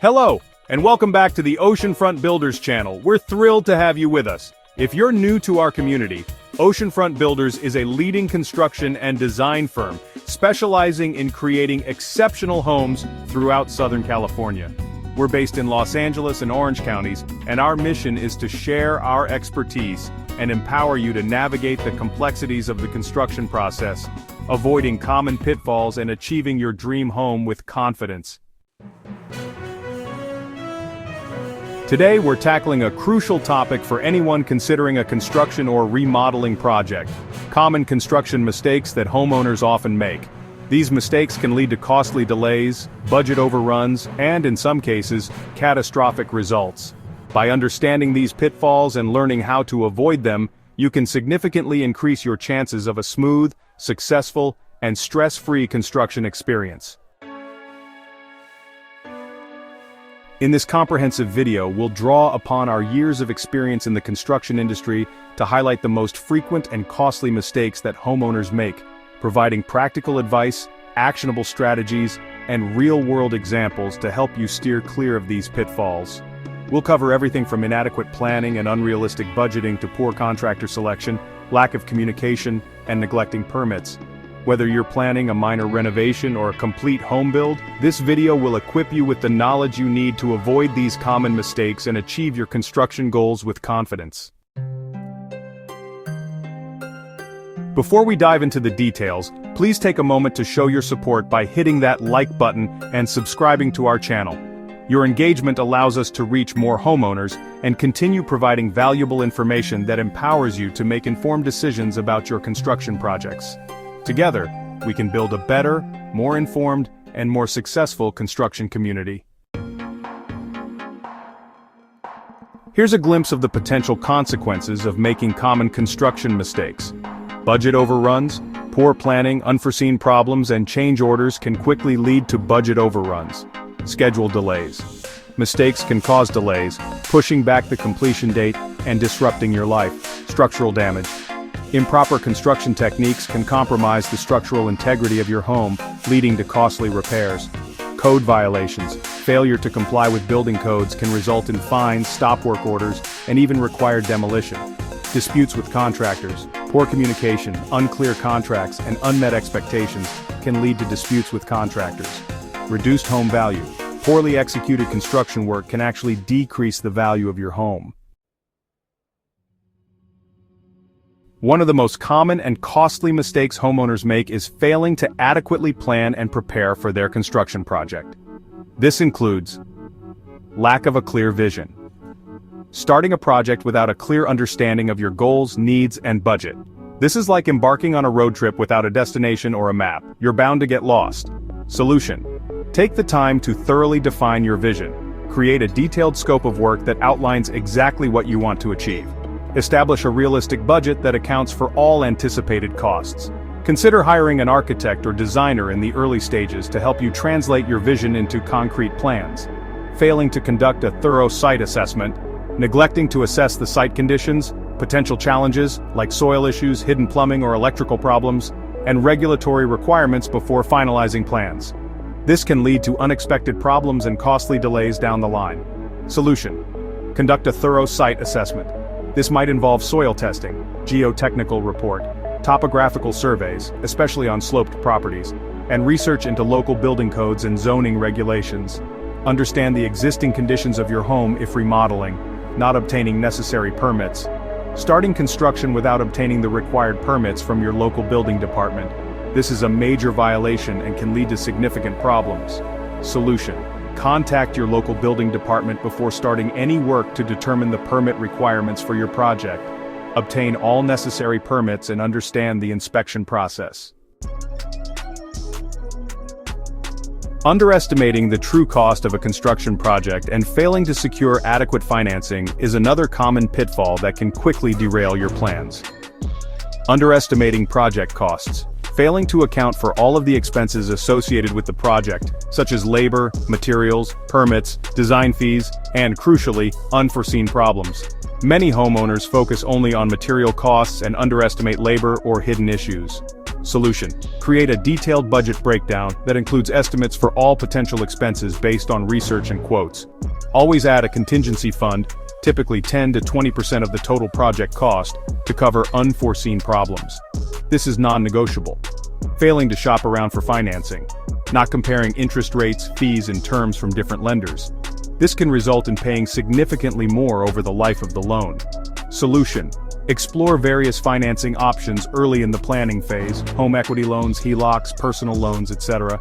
Hello, and welcome back to the Oceanfront Builders channel. We're thrilled to have you with us. If you're new to our community, Oceanfront Builders is a leading construction and design firm specializing in creating exceptional homes throughout Southern California. We're based in Los Angeles and Orange counties, and our mission is to share our expertise and empower you to navigate the complexities of the construction process, avoiding common pitfalls and achieving your dream home with confidence. Today we're tackling a crucial topic for anyone considering a construction or remodeling project: common construction mistakes that homeowners often make. These mistakes can lead to costly delays, budget overruns, and in some cases, catastrophic results. By understanding these pitfalls and learning how to avoid them, you can significantly increase your chances of a smooth, successful, and stress-free construction experience. In this comprehensive video, we'll draw upon our years of experience in the construction industry to highlight the most frequent and costly mistakes that homeowners make, providing practical advice, actionable strategies, and real-world examples to help you steer clear of these pitfalls. We'll cover everything from inadequate planning and unrealistic budgeting to poor contractor selection, lack of communication, and neglecting permits. Whether you're planning a minor renovation or a complete home build, this video will equip you with the knowledge you need to avoid these common mistakes and achieve your construction goals with confidence. Before we dive into the details, please take a moment to show your support by hitting that like button and subscribing to our channel. Your engagement allows us to reach more homeowners and continue providing valuable information that empowers you to make informed decisions about your construction projects. Together, we can build a better, more informed, and more successful construction community. Here's a glimpse of the potential consequences of making common construction mistakes. Budget overruns, poor planning, unforeseen problems, and change orders can quickly lead to budget overruns. Schedule delays. Mistakes can cause delays, pushing back the completion date and disrupting your life. Structural damage. Improper construction techniques can compromise the structural integrity of your home, leading to costly repairs. Code violations. Failure to comply with building codes can result in fines, stop work orders, and even require demolition. Disputes with contractors. Poor communication, unclear contracts, and unmet expectations can lead to disputes with contractors. Reduced home value. Poorly executed construction work can actually decrease the value of your home. One of the most common and costly mistakes homeowners make is failing to adequately plan and prepare for their construction project. This includes lack of a clear vision. Starting a project without a clear understanding of your goals, needs, and budget. This is like embarking on a road trip without a destination or a map. You're bound to get lost. Solution: take the time to thoroughly define your vision. Create a detailed scope of work that outlines exactly what you want to achieve. Establish a realistic budget that accounts for all anticipated costs. Consider hiring an architect or designer in the early stages to help you translate your vision into concrete plans. Failing to conduct a thorough site assessment, neglecting to assess the site conditions, potential challenges like soil issues, hidden plumbing or electrical problems, and regulatory requirements before finalizing plans. This can lead to unexpected problems and costly delays down the line. Solution: conduct a thorough site assessment. This might involve soil testing, geotechnical report, topographical surveys, especially on sloped properties, and research into local building codes and zoning regulations. Understand the existing conditions of your home if remodeling, not obtaining necessary permits. Starting construction without obtaining the required permits from your local building department. This is a major violation and can lead to significant problems. Solution: contact your local building department before starting any work to determine the permit requirements for your project. Obtain all necessary permits and understand the inspection process. Underestimating the true cost of a construction project and failing to secure adequate financing is another common pitfall that can quickly derail your plans. Underestimating project costs. Failing to account for all of the expenses associated with the project, such as labor, materials, permits, design fees, and, crucially, unforeseen problems. Many homeowners focus only on material costs and underestimate labor or hidden issues. Solution: create a detailed budget breakdown that includes estimates for all potential expenses based on research and quotes. Always add a contingency fund, typically 10 to 20% of the total project cost, to cover unforeseen problems. This is non-negotiable. Failing to shop around for financing. Not comparing interest rates, fees, and terms from different lenders. This can result in paying significantly more over the life of the loan. Solution: explore various financing options early in the planning phase, home equity loans, HELOCs, personal loans, etc.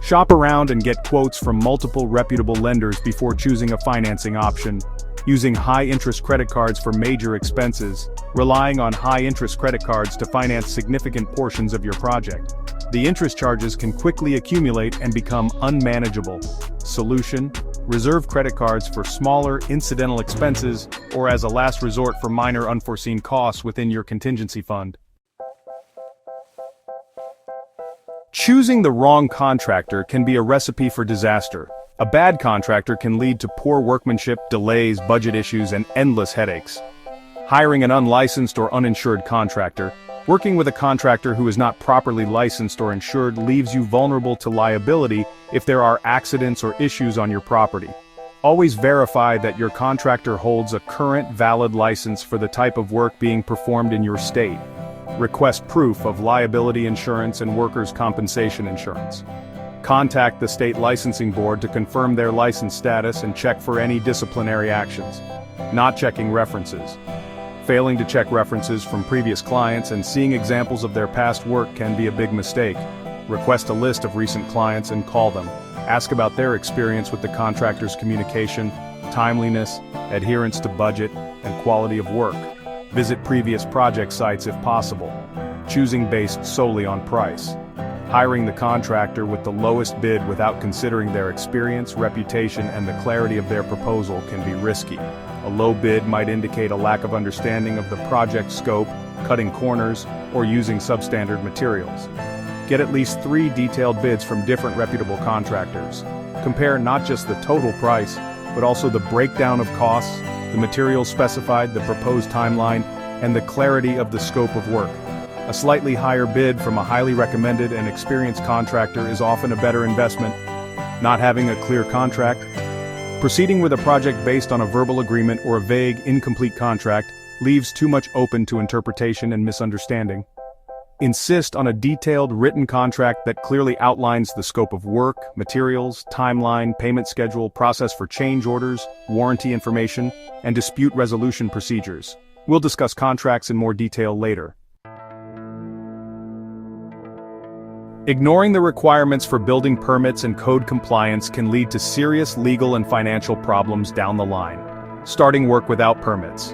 Shop around and get quotes from multiple reputable lenders before choosing a financing option. Using high-interest credit cards for major expenses, relying on high-interest credit cards to finance significant portions of your project. The interest charges can quickly accumulate and become unmanageable. Solution: reserve credit cards for smaller, incidental expenses or as a last resort for minor unforeseen costs within your contingency fund. Choosing the wrong contractor can be a recipe for disaster. A bad contractor can lead to poor workmanship, delays, budget issues, and endless headaches. Hiring an unlicensed or uninsured contractor. Working with a contractor who is not properly licensed or insured leaves you vulnerable to liability if there are accidents or issues on your property. Always verify that your contractor holds a current, valid license for the type of work being performed in your state. Request proof of liability insurance and workers' compensation insurance. Contact the state licensing board to confirm their license status and check for any disciplinary actions. Not checking references. Failing to check references from previous clients and seeing examples of their past work can be a big mistake. Request a list of recent clients and call them. Ask about their experience with the contractor's communication, timeliness, adherence to budget, and quality of work. Visit previous project sites if possible. Choosing based solely on price. Hiring the contractor with the lowest bid without considering their experience, reputation, and the clarity of their proposal can be risky. A low bid might indicate a lack of understanding of the project scope, cutting corners, or using substandard materials. Get at least 3 detailed bids from different reputable contractors. Compare not just the total price, but also the breakdown of costs, the materials specified, the proposed timeline, and the clarity of the scope of work. A slightly higher bid from a highly recommended and experienced contractor is often a better investment. Not having a clear contract. Proceeding with a project based on a verbal agreement or a vague, incomplete contract leaves too much open to interpretation and misunderstanding. Insist on a detailed written contract that clearly outlines the scope of work, materials, timeline, payment schedule, process for change orders, warranty information, and dispute resolution procedures. We'll discuss contracts in more detail later. Ignoring the requirements for building permits and code compliance can lead to serious legal and financial problems down the line. Starting work without permits.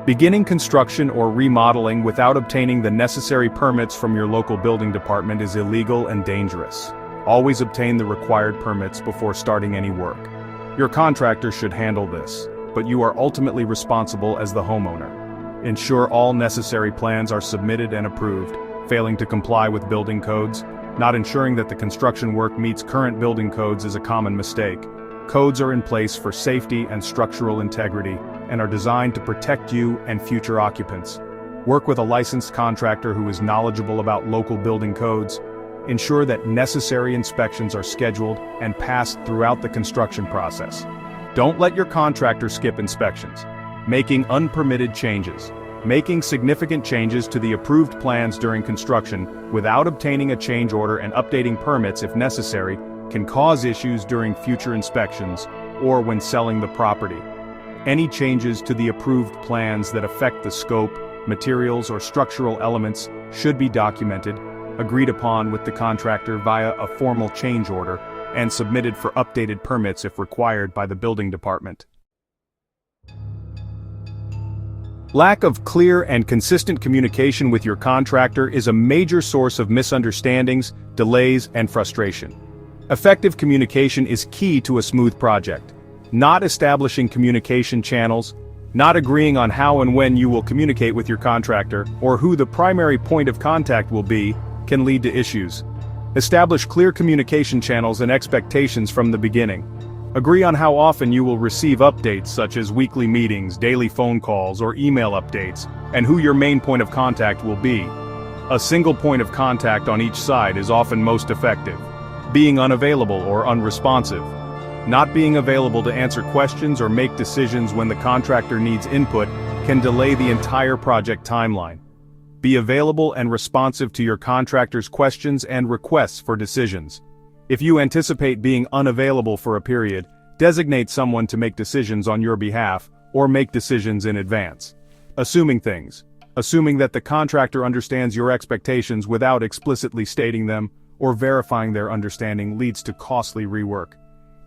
Beginning construction or remodeling without obtaining the necessary permits from your local building department is illegal and dangerous. Always obtain the required permits before starting any work. Your contractor should handle this, but you are ultimately responsible as the homeowner. Ensure all necessary plans are submitted and approved. Failing to comply with building codes. Not ensuring that the construction work meets current building codes is a common mistake. Codes are in place for safety and structural integrity, and are designed to protect you and future occupants. Work with a licensed contractor who is knowledgeable about local building codes. Ensure that necessary inspections are scheduled and passed throughout the construction process. Don't let your contractor skip inspections. Making unpermitted changes. Making significant changes to the approved plans during construction without obtaining a change order and updating permits if necessary can cause issues during future inspections or when selling the property. Any changes to the approved plans that affect the scope, materials, or structural elements should be documented, agreed upon with the contractor via a formal change order, and submitted for updated permits if required by the building department. Lack of clear and consistent communication with your contractor is a major source of misunderstandings, delays, and frustration. Effective communication is key to a smooth project. Not establishing communication channels, not agreeing on how and when you will communicate with your contractor, or who the primary point of contact will be, can lead to issues. Establish clear communication channels and expectations from the beginning. Agree on how often you will receive updates such as weekly meetings, daily phone calls, or email updates, and who your main point of contact will be. A single point of contact on each side is often most effective. Being unavailable or unresponsive. Not being available to answer questions or make decisions when the contractor needs input can delay the entire project timeline. Be available and responsive to your contractor's questions and requests for decisions. If you anticipate being unavailable for a period, designate someone to make decisions on your behalf or make decisions in advance. Assuming things. Assuming that the contractor understands your expectations without explicitly stating them or verifying their understanding leads to costly rework.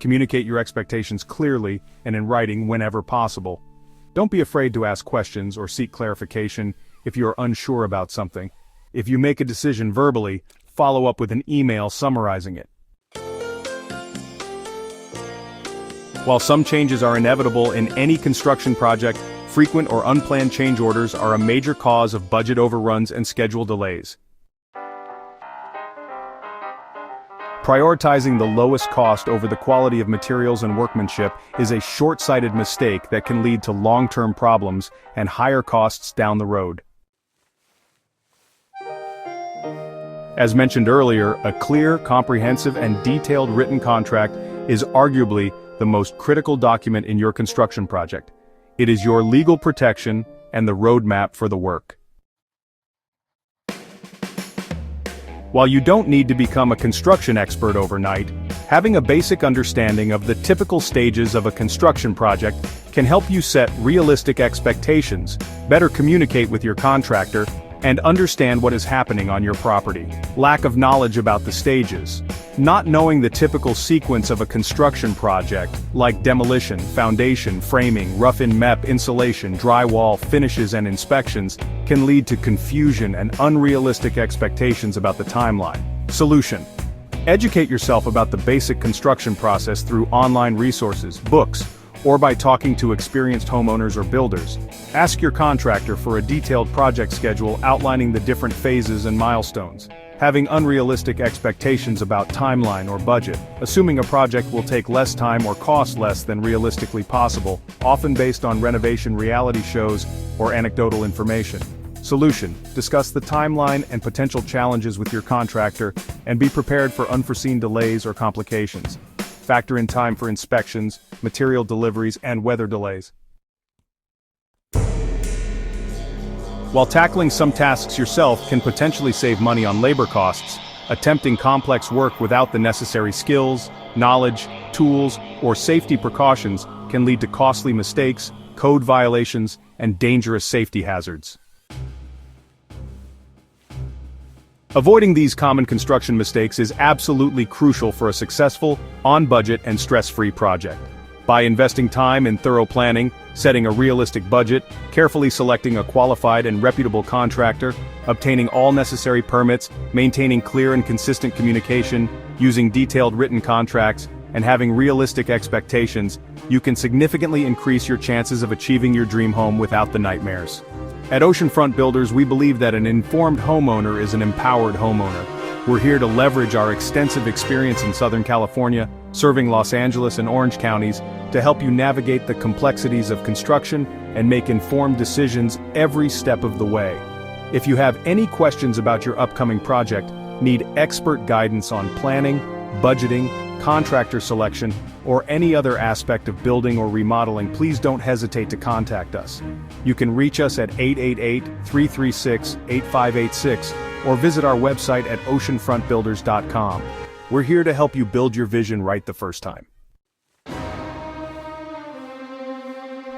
Communicate your expectations clearly and in writing whenever possible. Don't be afraid to ask questions or seek clarification if you are unsure about something. If you make a decision verbally, follow up with an email summarizing it. While some changes are inevitable in any construction project, frequent or unplanned change orders are a major cause of budget overruns and schedule delays. Prioritizing the lowest cost over the quality of materials and workmanship is a short-sighted mistake that can lead to long-term problems and higher costs down the road. As mentioned earlier, a clear, comprehensive, and detailed written contract is arguably the most critical document in your construction project. It is your legal protection and the roadmap for the work. While you don't need to become a construction expert overnight, having a basic understanding of the typical stages of a construction project can help you set realistic expectations, better communicate with your contractor, and understand what is happening on your property. Lack of knowledge about the stages. Not knowing the typical sequence of a construction project, like demolition, foundation, framing, rough-in MEP, insulation, drywall, finishes and inspections, can lead to confusion and unrealistic expectations about the timeline. Solution. Educate yourself about the basic construction process through online resources, books, or by talking to experienced homeowners or builders. Ask your contractor for a detailed project schedule outlining the different phases and milestones. Having unrealistic expectations about timeline or budget, assuming a project will take less time or cost less than realistically possible, often based on renovation reality shows or anecdotal information. Solution. Discuss the timeline and potential challenges with your contractor and be prepared for unforeseen delays or complications. Factor in time for inspections, material deliveries, and weather delays. While tackling some tasks yourself can potentially save money on labor costs, attempting complex work without the necessary skills, knowledge, tools, or safety precautions can lead to costly mistakes, code violations, and dangerous safety hazards. Avoiding these common construction mistakes is absolutely crucial for a successful, on-budget and stress-free project. By investing time in thorough planning, setting a realistic budget, carefully selecting a qualified and reputable contractor, obtaining all necessary permits, maintaining clear and consistent communication, using detailed written contracts, and having realistic expectations, you can significantly increase your chances of achieving your dream home without the nightmares. At Oceanfront Builders, we believe that an informed homeowner is an empowered homeowner. We're here to leverage our extensive experience in Southern California, serving Los Angeles and Orange counties, to help you navigate the complexities of construction and make informed decisions every step of the way. If you have any questions about your upcoming project, need expert guidance on planning, budgeting, contractor selection, or any other aspect of building or remodeling, please don't hesitate to contact us. You can reach us at 888-336-8586 or visit our website at oceanfrontbuilders.com. We're here to help you build your vision right the first time.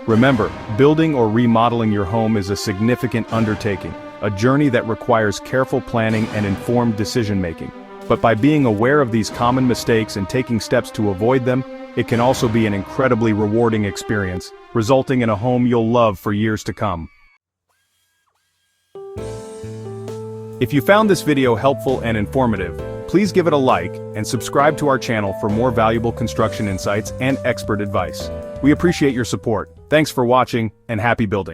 Remember, building or remodeling your home is a significant undertaking, a journey that requires careful planning and informed decision-making. But by being aware of these common mistakes and taking steps to avoid them, it can also be an incredibly rewarding experience, resulting in a home you'll love for years to come. If you found this video helpful and informative, please give it a like and subscribe to our channel for more valuable construction insights and expert advice. We appreciate your support. Thanks for watching, and happy building.